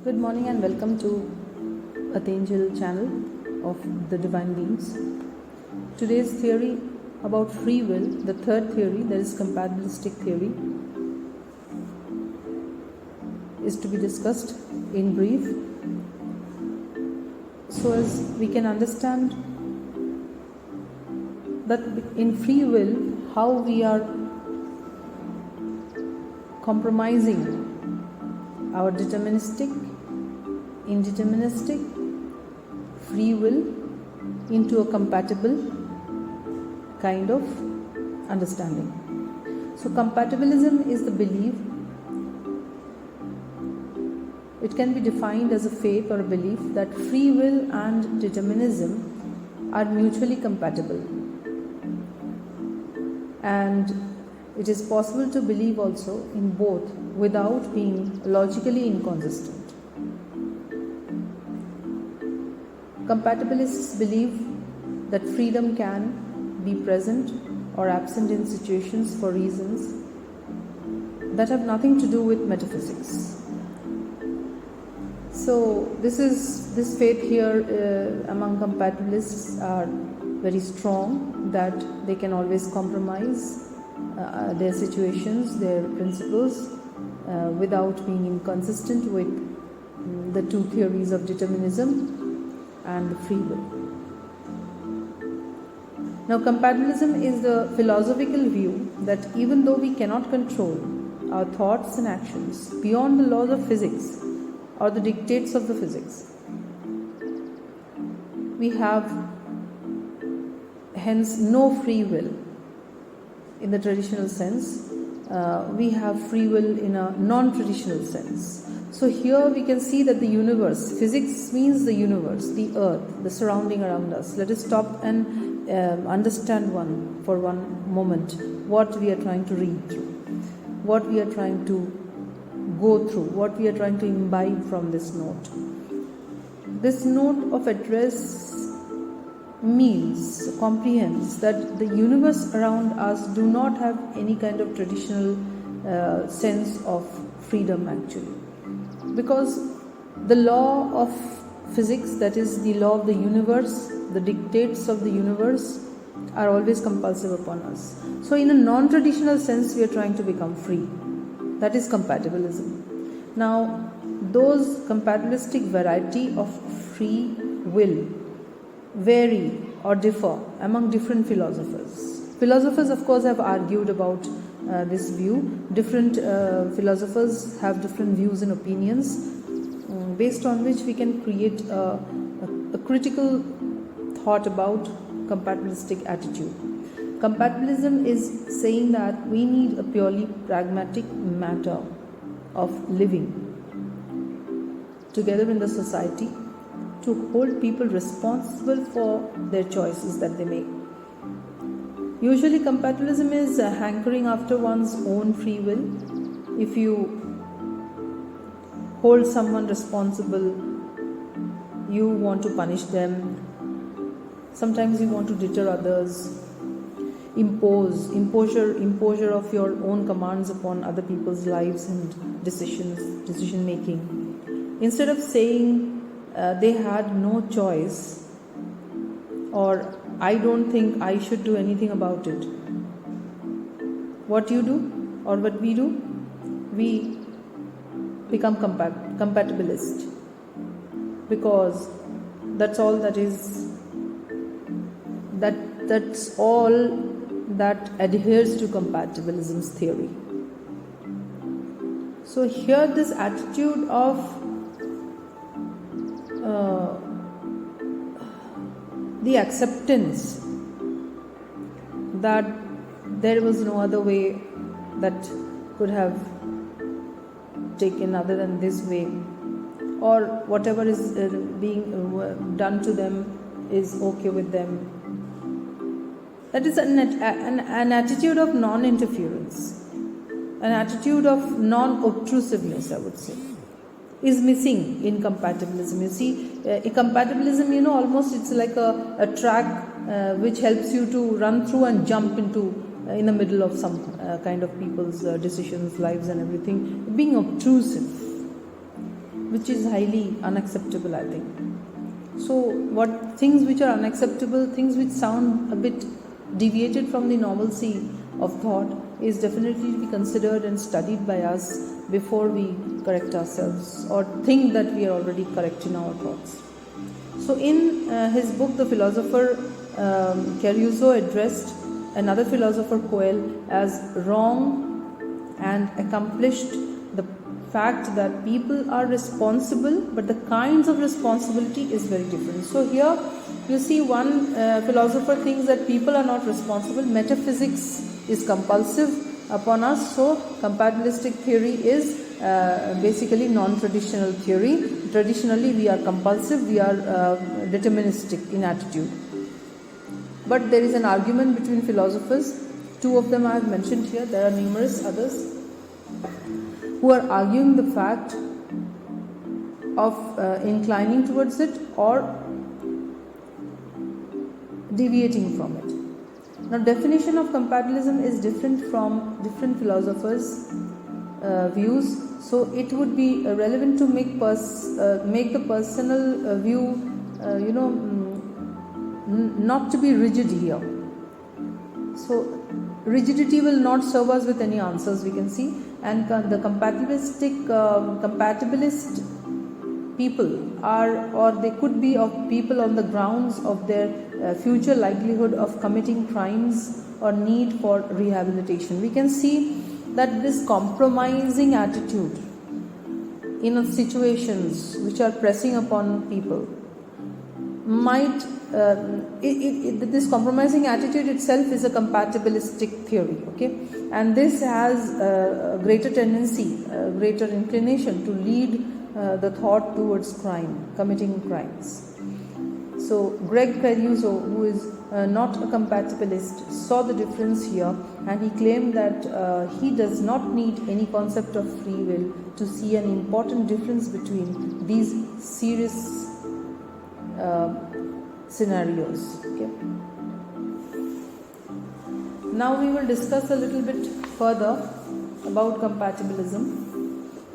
Good morning and welcome to Angel channel of the Divine Beings. Today's theory about free will, the third theory, that is compatibilistic theory, is to be discussed in brief so as we can understand that in free will how we are compromising our deterministic, indeterministic free will into a compatible kind of understanding. So compatibilism is the belief. It can be defined as a faith or a belief that free will and determinism are mutually compatible, and it is possible to believe also in both without being logically inconsistent. Compatibilists believe that freedom can be present or absent in situations for reasons that have nothing to do with metaphysics. So this faith here among compatibilists are very strong, that they can always compromise their situations, their principles, without being inconsistent with the two theories of determinism and free will. Now, compatibilism is the philosophical view that even though we cannot control our thoughts and actions beyond the laws of physics or the dictates of the physics, we have hence no free will in the traditional sense. We have free will in a non-traditional sense. So here we can see that the universe, physics means the universe, the earth, the surrounding around us. Let us stop and understand for one moment what we are trying to read through, what we are trying to go through, what we are trying to imbibe from this note. This note of address comprehends that the universe around us do not have any kind of traditional sense of freedom actually, because the law of physics, that is the law of the universe, the dictates of the universe, are always compulsive upon us. So in a non-traditional sense we are trying to become free. That is compatibilism. Now those compatibilistic variety of free will vary or differ among different philosophers. Philosophers, of course, have argued about this view. Different philosophers have different views and opinions, based on which we can create a critical thought about compatibilistic attitude. Compatibilism is saying that we need a purely pragmatic matter of living together in the society to hold people responsible for their choices that they make. Usually compatibilism is hankering after one's own free will. If you hold someone responsible, you want to punish them. Sometimes you want to deter others, imposure of your own commands upon other people's lives and decision making. Instead of saying they had no choice, or I don't think I should do anything about it, what you do or what we do, we become compatibilist, because that's all that's all that adheres to compatibilism's theory. So here this attitude of the acceptance that there was no other way that could have taken other than this way, or whatever is being done to them is okay with them. That is an attitude of non-interference, an attitude of non-obtrusiveness, I would say, is missing in compatibilism. You see, in compatibilism, almost it's like a track which helps you to run through and jump into in the middle of some kind of people's decisions, lives and everything, being obtrusive. which is highly unacceptable, I think. So what things which are unacceptable, things which sound a bit deviated from the normalcy of thought, is definitely to be considered and studied by us before we correct ourselves or think that we are already correct in our thoughts. So in his book, the philosopher Caruso addressed another philosopher, Coel, as wrong and accomplished the fact that people are responsible, but the kinds of responsibility is very different. So here you see one philosopher thinks that people are not responsible. Metaphysics is compulsive upon us. So compatibilistic theory is basically non-traditional theory. Traditionally we are compulsive, we are deterministic in attitude. But there is an argument between philosophers. Two of them I have mentioned here. There are numerous others who are arguing the fact of inclining towards it or deviating from it. Now, definition of compatibilism is different from different philosophers' views. So it would be relevant to make the personal view, not to be rigid here. So rigidity will not serve us with any answers, we can see. And the compatibilist people are, or they could be of people on the grounds of their future likelihood of committing crimes or need for rehabilitation. We can see that this compromising attitude in situations which are pressing upon people might this compromising attitude itself is a compatibilistic theory, okay, and this has a greater tendency, greater inclination to lead the thought towards committing crimes. So Greg Caruso, who is not a compatibilist, saw the difference here, and he claimed that he does not need any concept of free will to see an important difference between these serious scenarios. Okay. Now we will discuss a little bit further about compatibilism.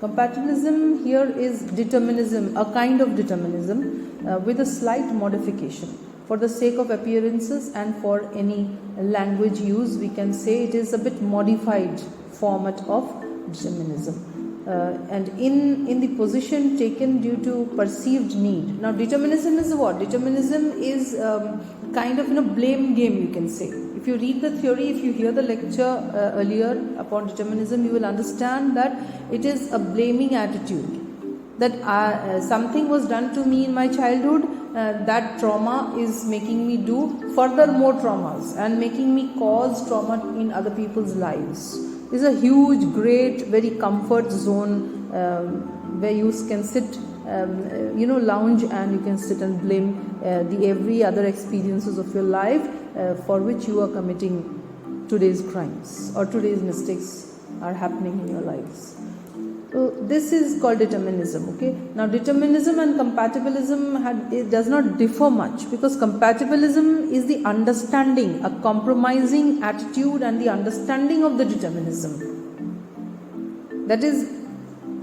Compatibilism here is determinism, a kind of determinism with a slight modification. For the sake of appearances and for any language use, we can say it is a bit modified format of determinism. And in the position taken due to perceived need. Now determinism is what? Determinism is kind of blame game, you can say. If you read the theory, if you hear the lecture earlier upon determinism, you will understand that it is a blaming attitude. That something was done to me in my childhood, that trauma is making me do further more traumas and making me cause trauma in other people's lives. Is a huge, great, very comfort zone where you can sit, lounge, and you can sit and blame the every other experiences of your life for which you are committing today's crimes or today's mistakes are happening in your lives. So this is called determinism. Okay. Now determinism and compatibilism it does not differ much, because compatibilism is the understanding, a compromising attitude and the understanding of the determinism. That is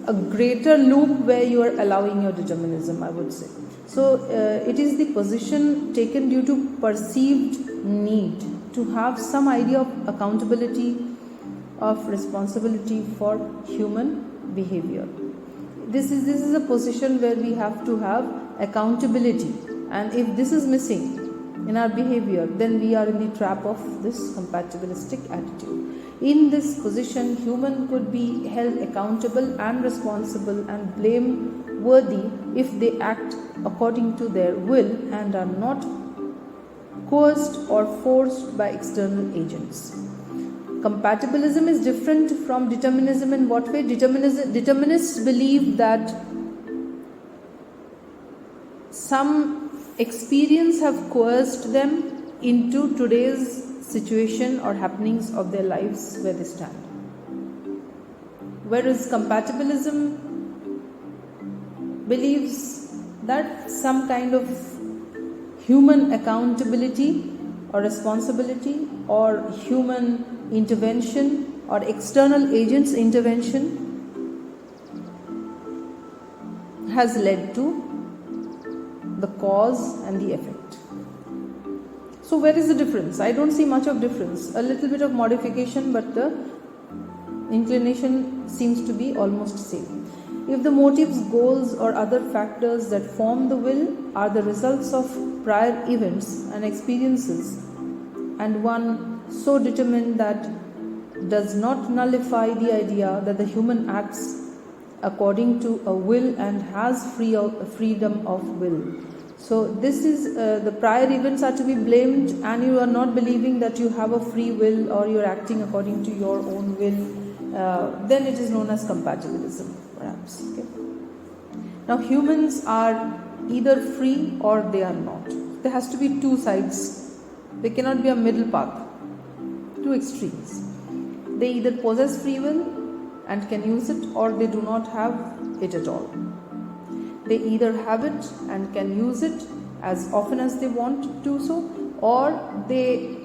a greater loop where you are allowing your determinism, I would say. So it is the position taken due to perceived need to have some idea of accountability, of responsibility for human behavior. This is a position where we have to have accountability, and if this is missing in our behavior, then we are in the trap of this compatibilistic attitude. In this position, human could be held accountable and responsible and blameworthy if they act according to their will and are not coerced or forced by external agents. Compatibilism is different from determinism in what way? Determinists believe that some experience have coerced them into today's situation or happenings of their lives where they stand. Whereas compatibilism believes that some kind of human accountability or responsibility or human intervention or external agents' intervention has led to the cause and the effect. So where is the difference? I don't see much of difference. A little bit of modification, but the inclination seems to be almost same. If the motives, goals or other factors that form the will are the results of prior events and experiences, and one so determined that does not nullify the idea that the human acts according to a will and has freedom of will. So this is the prior events are to be blamed, and you are not believing that you have a free will or you are acting according to your own will, then it is known as compatibilism, perhaps. Okay. Now humans are either free or they are not. There has to be two sides. There cannot be a middle path, two extremes. They either possess free will and can use it, or they do not have it at all. They either have it and can use it as often as they want to do so, or they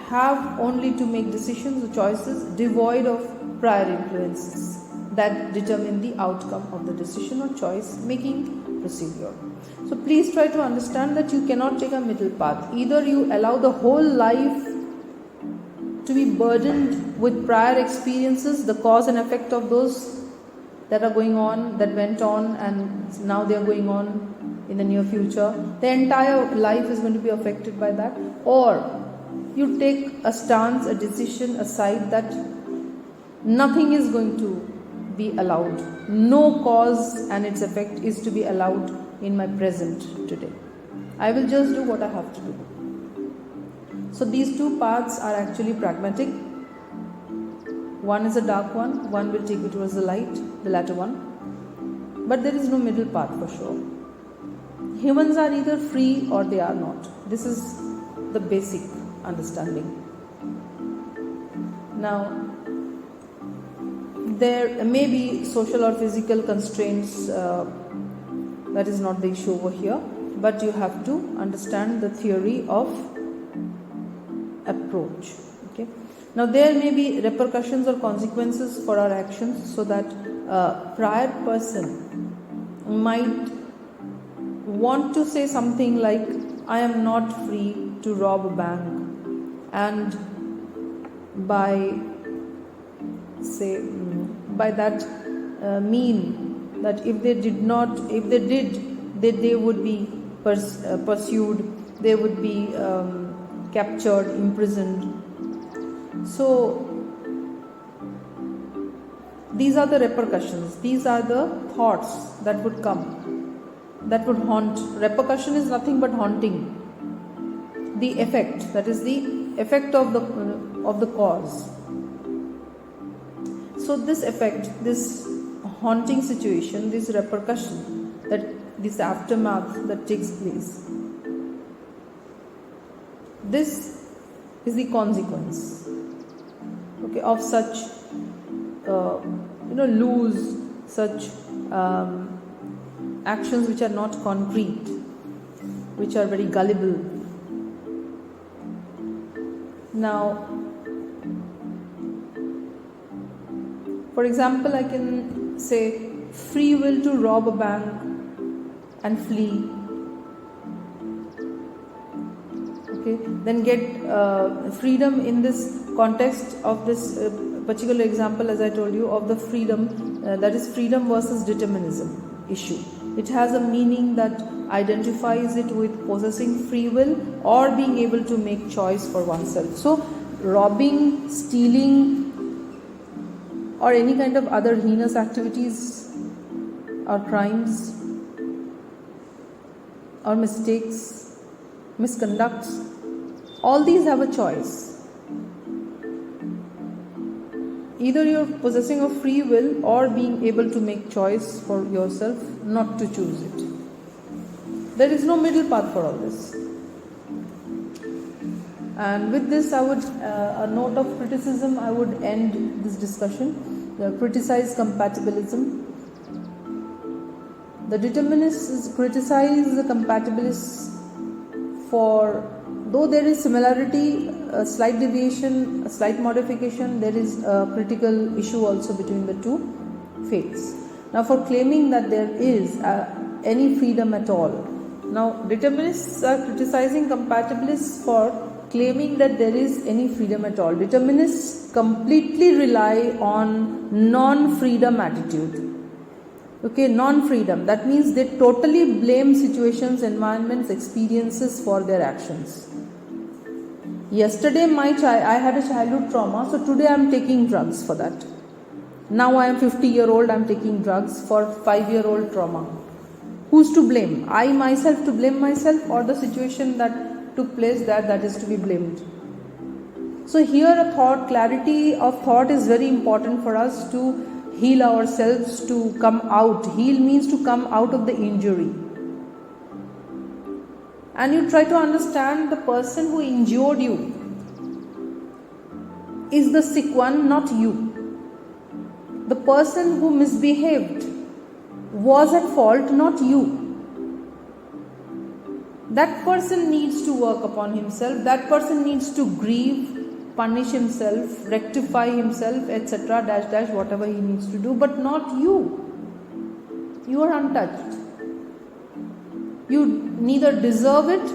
have only to make decisions or choices devoid of prior influences that determine the outcome of the decision or choice making procedure. So please try to understand that you cannot take a middle path. Either you allow the whole life to be burdened with prior experiences, the cause and effect of those that are going on, that went on and now they are going on in the near future. The entire life is going to be affected by that. Or you take a stance, a decision aside that nothing is going to be allowed. No cause and its effect is to be allowed in my present today. I will just do what I have to do. So these two paths are actually pragmatic. One is a dark one will take you towards the light, the latter one. But there is no middle path for sure. Humans are either free or they are not. This is the basic understanding. Now, there may be social or physical constraints, that is not the issue over here, but you have to understand the theory of approach. Okay. Now there may be repercussions or consequences for our actions, so that a prior person might want to say something like, I am not free to rob a bank, and by that mean that if they did, they would be pursued, they would be captured, imprisoned. So these are the repercussions, these are the thoughts that would come, that would haunt. Repercussion is nothing but haunting. The effect, that is the effect of the cause. So this effect, this haunting situation, this repercussion, this aftermath that takes place, this is the consequence, okay, of such loose, such actions which are not concrete, which are very gullible. Now, for example, I can say free will to rob a bank and flee. Okay, then get freedom in this context of this particular example, as I told you, of the freedom, that is freedom versus determinism issue. It has a meaning that identifies it with possessing free will or being able to make choice for oneself. So robbing, stealing, or any kind of other heinous activities or crimes or mistakes, misconducts, all these have a choice. Either you're possessing of free will or being able to make choice for yourself not to choose it. There is no middle path for all this. And with this, I would, a note of criticism, I would end this discussion. Criticize compatibilism. The determinists criticize the compatibilists for, though there is similarity, a slight deviation, a slight modification, there is a critical issue also between the two faiths. Now, for claiming that there is any freedom at all. Now, determinists are criticizing compatibilists for claiming that there is any freedom at all. Determinists completely rely on non-freedom attitude. Okay, non-freedom. That means they totally blame situations, environments, experiences for their actions. Yesterday I had a childhood trauma, so today I am taking drugs for that. Now I am 50-year-old, I am taking drugs for 5-year-old trauma. Who's to blame? I myself to blame myself, or the situation that took place that is to be blamed? So here clarity of thought is very important for us to heal ourselves, to come out. Heal means to come out of the injury. And you try to understand the person who injured you is the sick one, not you. The person who misbehaved was at fault, not you. That person needs to work upon himself. That person needs to grieve, punish himself, rectify himself, etc. Whatever he needs to do, but not you. You are untouched. You neither deserve it,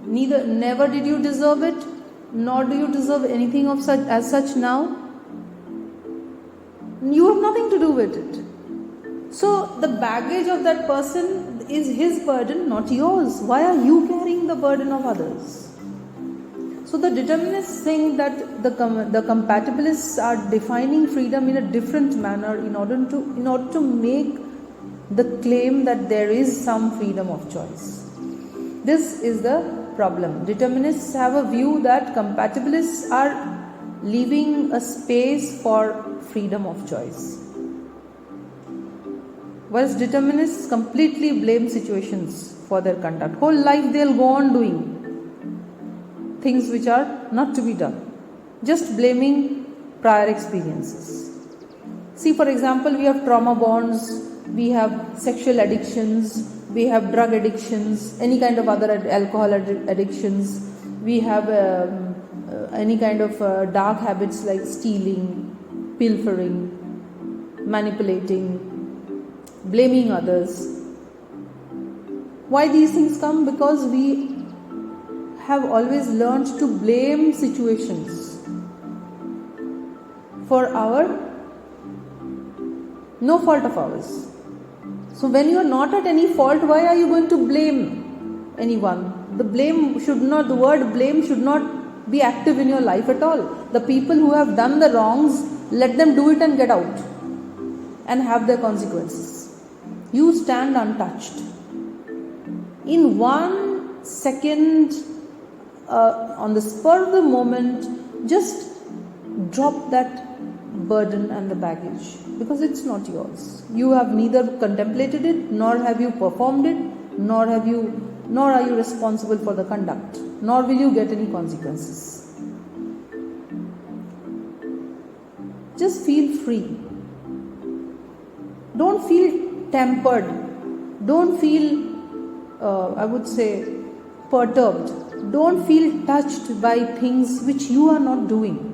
never did you deserve it, nor do you deserve anything of as such now. You have nothing to do with it. So the baggage of that person is his burden, not yours. Why are you carrying the burden of others? So the determinists think that the compatibilists are defining freedom in a different manner in order to make the claim that there is some freedom of choice. This is the problem. Determinists have a view that compatibilists are leaving a space for freedom of choice, whilst determinists completely blame situations for their conduct. Whole life they'll go on doing things which are not to be done, just blaming prior experiences. See, for example, we have trauma bonds, we have sexual addictions, we have drug addictions, any kind of other alcohol addictions, we have any kind of dark habits like stealing, pilfering, manipulating, blaming others. Why these things come? Because we have always learned to blame situations for no fault of ours. So when you are not at any fault, why are you going to blame anyone? The word blame should not be active in your life at all. The people who have done the wrongs, let them do it and get out and have their consequences. You stand untouched. In 1 second, on the spur of the moment, just drop that burden and the baggage, because it's not yours. You have neither contemplated it, nor have you performed it, nor are you responsible for the conduct, nor will you get any consequences. Just feel free. Don't feel tempered. Don't feel, perturbed. Don't feel touched by things which you are not doing.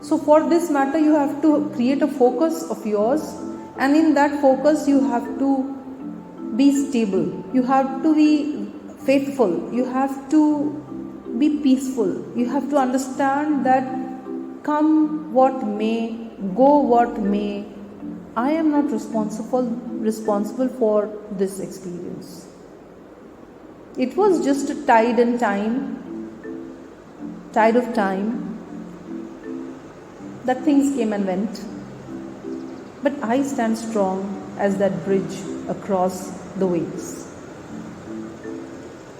So for this matter, you have to create a focus of yours, and in that focus you have to be stable, you have to be faithful, you have to be peaceful, you have to understand that come what may, go what may, I am not responsible for this experience. It was just a tide of time, that things came and went. But I stand strong as that bridge across the waves.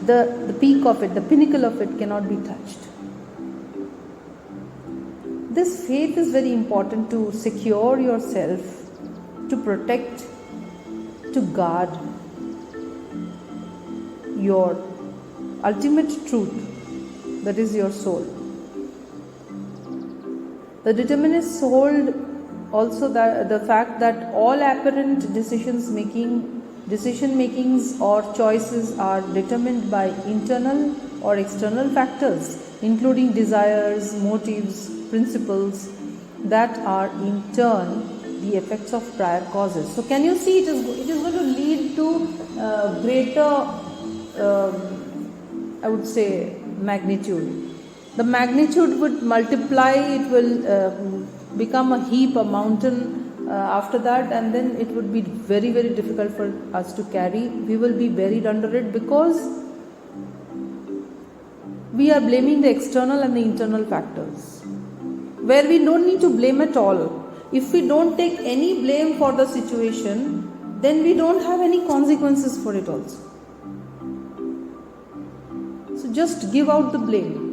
The peak of it, the pinnacle of it cannot be touched. This faith is very important to secure yourself, to protect, to guard your ultimate truth, that is your soul. The determinists hold also the fact that all apparent decision makings or choices are determined by internal or external factors, including desires, motives, principles that are in turn the effects of prior causes. So can you see it is going to lead to greater, I would say, magnitude. The magnitude would multiply, it will become a heap, a mountain after that, and then it would be very, very difficult for us to carry. We will be buried under it because we are blaming the external and the internal factors, where we don't need to blame at all. If we don't take any blame for the situation, then we don't have any consequences for it also. So just give out the blame.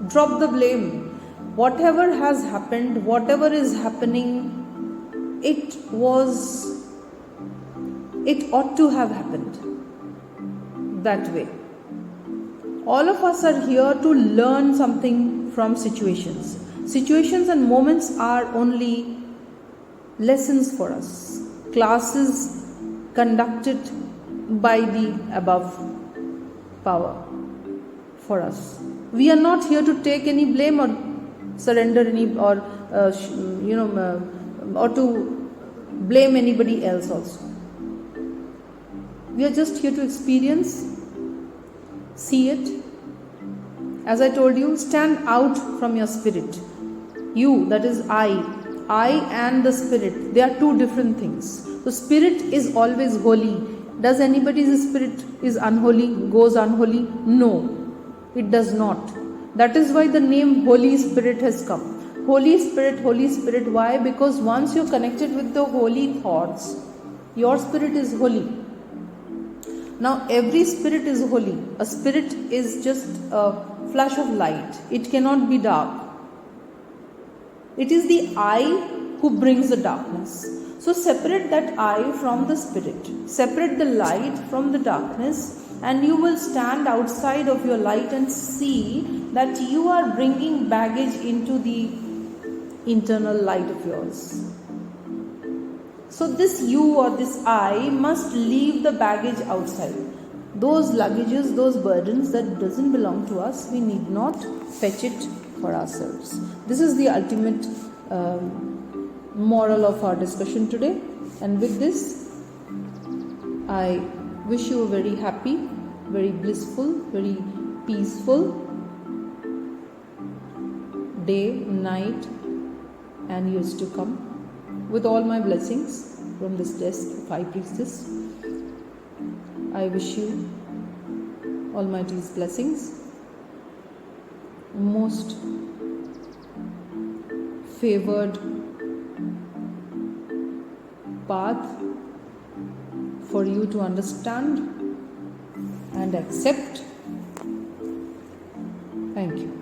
Drop the blame. Whatever has happened, whatever is happening, it ought to have happened that way. All of us are here to learn something from situations. Situations and moments are only lessons for us, classes conducted by the above power for us. We are not here to take any blame or surrender any or or to blame anybody else also. We are just here to experience, see it. As I told you, stand out from your spirit. You, that is I and the spirit, they are two different things. The spirit is always holy. Does anybody's spirit is unholy, goes unholy? No, it does not. That is why the name Holy Spirit has come. Holy Spirit, why? Because once you're connected with the holy thoughts, your spirit is holy. Now every spirit is holy. A spirit is just a flash of light. It cannot be dark. It is the I who brings the darkness. So separate that I from the spirit. Separate the light from the darkness, and you will stand outside of your light and see that you are bringing baggage into the internal light of yours. So this you or this I must leave the baggage outside. Those luggages, those burdens that doesn't belong to us, we need not fetch it for ourselves. This is the ultimate moral of our discussion today. And with this, I wish you a very happy, very blissful, very peaceful day, night, and years to come. With all my blessings from this desk of High Priestess, I wish you Almighty's blessings, most favored path for you to understand and accept. Thank you.